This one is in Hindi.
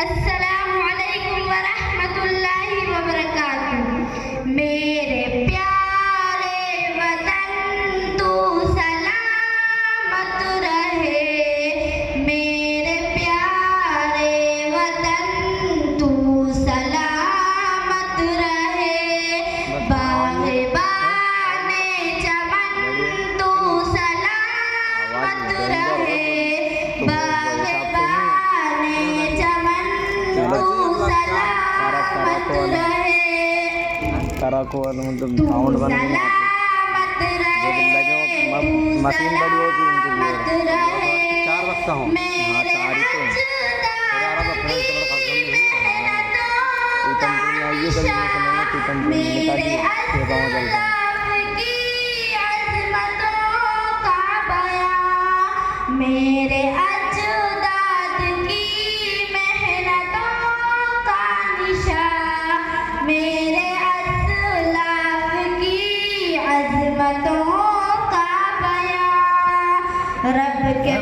अस्सलामु अलैकुम व रहमतुल्लाहि व बरकातुहू। मेरे प्यारे वतन तू सलामत रहे, मेरे प्यारे वतन तू सलामत रहे। बाग़े बाने चमन तू सलामत रहे, बाग़े बाने चमन तू सलामत रहे। तारा को मतलब तू साउंड बन सलामत रहे, तू मशीन बड़ी होगी इनके लिए। सलामत रहे। चार रखता हूँ। हाँ, चार ही तो हैं। मेरे अज़लाफ़ की अज़मतों का बयां, मेरे अजदाद की मेहनतों का निशान, मेरे अज़लाफ़ की अज़मतों का बयां। रब के